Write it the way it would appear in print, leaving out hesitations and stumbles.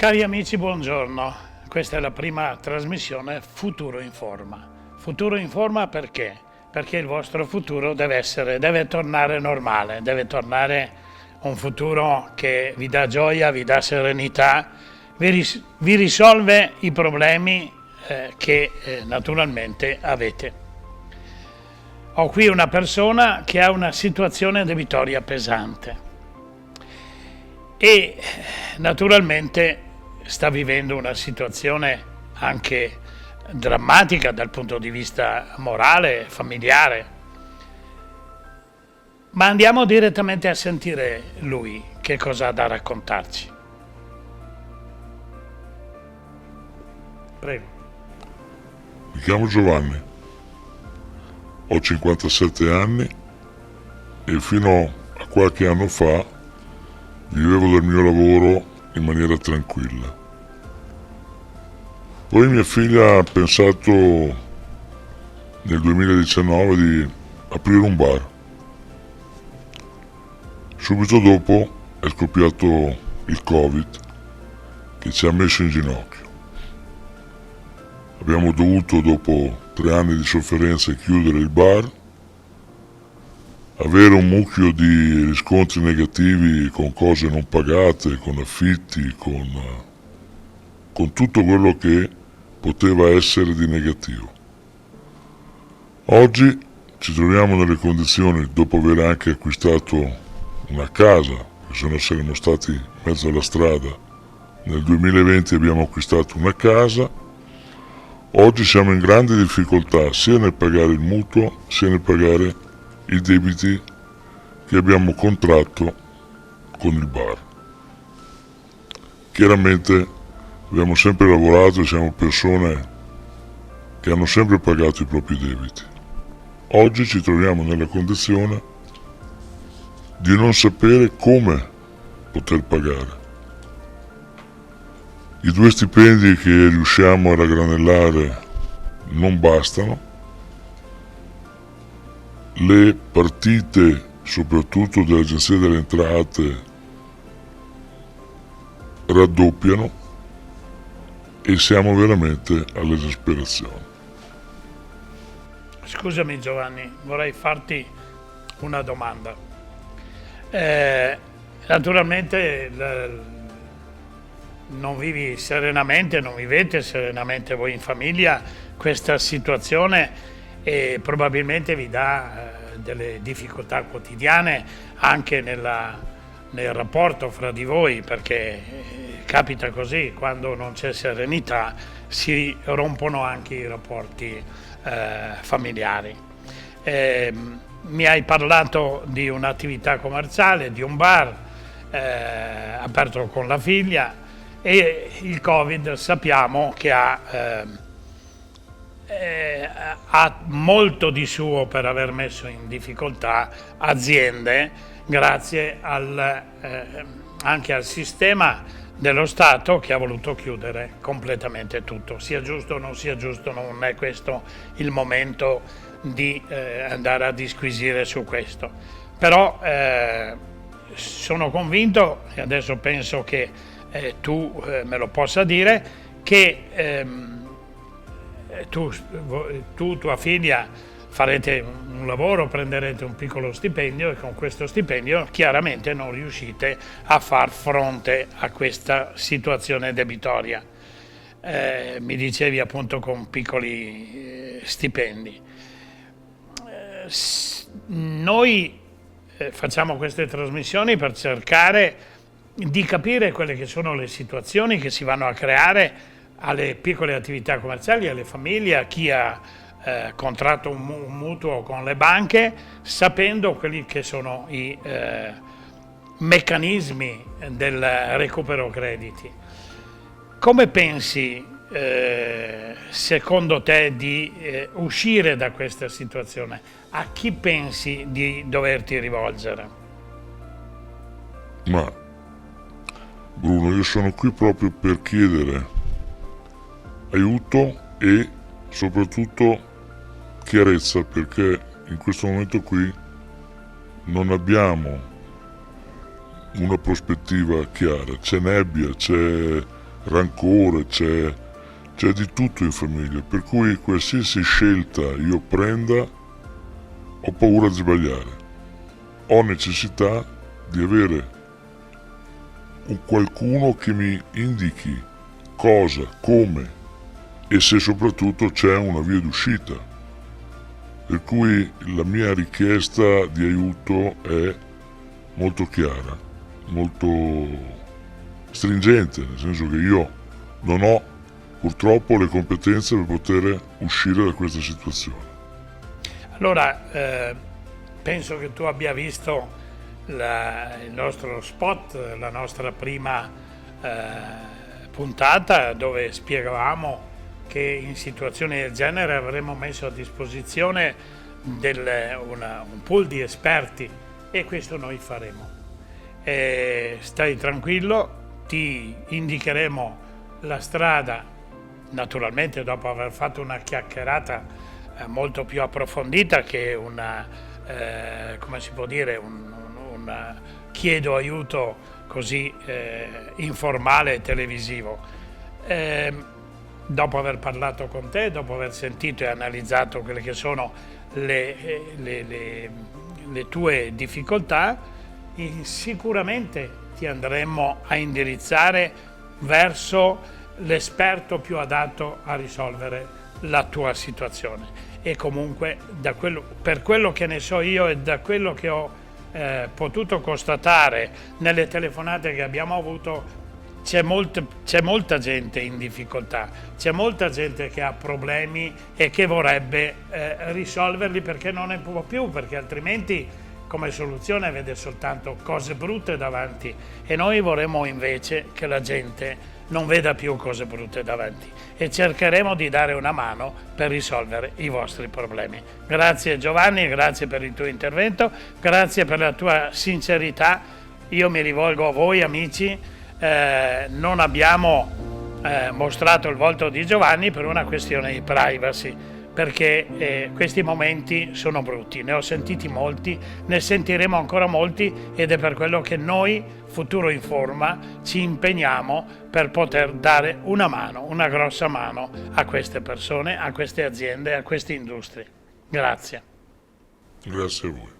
Cari amici, buongiorno. Questa è la prima trasmissione Futuro Informa. Futuro Informa perché? Perché il vostro futuro deve tornare normale, deve tornare un futuro che vi dà gioia, vi dà serenità, vi risolve i problemi che naturalmente avete. Ho qui una persona che ha una situazione debitoria pesante e naturalmente sta vivendo una situazione anche drammatica dal punto di vista morale, familiare. Ma andiamo direttamente a sentire lui che cosa ha da raccontarci. Prego. Mi chiamo Giovanni, ho 57 anni e fino a qualche anno fa vivevo del mio lavoro in maniera tranquilla. Poi mia figlia ha pensato nel 2019 di aprire un bar. Subito dopo è scoppiato il Covid che ci ha messo in ginocchio. Abbiamo dovuto, dopo 3 anni di sofferenza, chiudere il bar, avere un mucchio di riscontri negativi con cose non pagate, con affitti, con tutto quello che poteva essere di negativo. Oggi ci troviamo nelle condizioni, dopo aver anche acquistato una casa, che se no saremmo stati in mezzo alla strada. Nel 2020 abbiamo acquistato una casa, oggi siamo in grandi difficoltà sia nel pagare il mutuo sia nel pagare i debiti che abbiamo contratto con il bar. Chiaramente abbiamo sempre lavorato e siamo persone che hanno sempre pagato i propri debiti. Oggi ci troviamo nella condizione di non sapere come poter pagare. I 2 stipendi che riusciamo a raggranellare non bastano, le partite soprattutto dell'Agenzia delle Entrate raddoppiano e siamo veramente all'esasperazione. Scusami Giovanni, vorrei farti una domanda. Naturalmente non vivi serenamente, non vivete serenamente voi in famiglia questa situazione e probabilmente vi dà delle difficoltà quotidiane anche nel rapporto fra di voi, perché capita così, quando non c'è serenità si rompono anche i rapporti familiari. Mi hai parlato di un'attività commerciale, di un bar aperto con la figlia, e il Covid sappiamo che ha molto di suo per aver messo in difficoltà aziende grazie anche al sistema dello Stato che ha voluto chiudere completamente tutto. Sia giusto o non sia giusto, non è questo il momento di andare a disquisire su questo. Però sono convinto, e adesso penso che tu me lo possa dire, che tu, tua figlia, farete un lavoro, prenderete un piccolo stipendio e con questo stipendio chiaramente non riuscite a far fronte a questa situazione debitoria. Mi dicevi appunto con piccoli stipendi. Noi facciamo queste trasmissioni per cercare di capire quelle che sono le situazioni che si vanno a creare alle piccole attività commerciali, alle famiglie, a chi ha contratto un mutuo con le banche, sapendo quelli che sono i meccanismi del recupero crediti. Come pensi, secondo te, di uscire da questa situazione? A chi pensi di doverti rivolgere? Ma Bruno, io sono qui proprio per chiedere aiuto e soprattutto chiarezza, perché in questo momento qui non abbiamo una prospettiva chiara, c'è nebbia, c'è rancore, c'è di tutto in famiglia, per cui qualsiasi scelta io prenda ho paura di sbagliare. Ho necessità di avere un qualcuno che mi indichi cosa, come e se soprattutto c'è una via d'uscita. Per cui la mia richiesta di aiuto è molto chiara, molto stringente, nel senso che io non ho purtroppo le competenze per poter uscire da questa situazione. Allora, penso che tu abbia visto il nostro spot, la nostra prima puntata, dove spiegavamo che in situazioni del genere avremmo messo a disposizione un pool di esperti, e questo noi faremo. Stai tranquillo, ti indicheremo la strada, naturalmente dopo aver fatto una chiacchierata molto più approfondita che come si può dire, un chiedo aiuto così informale e televisivo. Dopo aver parlato con te, dopo aver sentito e analizzato quelle che sono le tue difficoltà, sicuramente ti andremo a indirizzare verso l'esperto più adatto a risolvere la tua situazione. E comunque per quello che ne so io e da quello che ho potuto constatare nelle telefonate che abbiamo avuto, c'è molta gente in difficoltà, c'è molta gente che ha problemi e che vorrebbe risolverli perché non ne può più, perché altrimenti come soluzione vede soltanto cose brutte davanti, e noi vorremmo invece che la gente non veda più cose brutte davanti, e cercheremo di dare una mano per risolvere i vostri problemi. Grazie Giovanni, grazie per il tuo intervento, grazie per la tua sincerità. Io mi rivolgo a voi amici, non abbiamo mostrato il volto di Giovanni per una questione di privacy, perché questi momenti sono brutti, ne ho sentiti molti, ne sentiremo ancora molti, ed è per quello che noi, Futuro Informa, ci impegniamo per poter dare una mano, una grossa mano a queste persone, a queste aziende, a queste industrie. Grazie. Grazie a voi.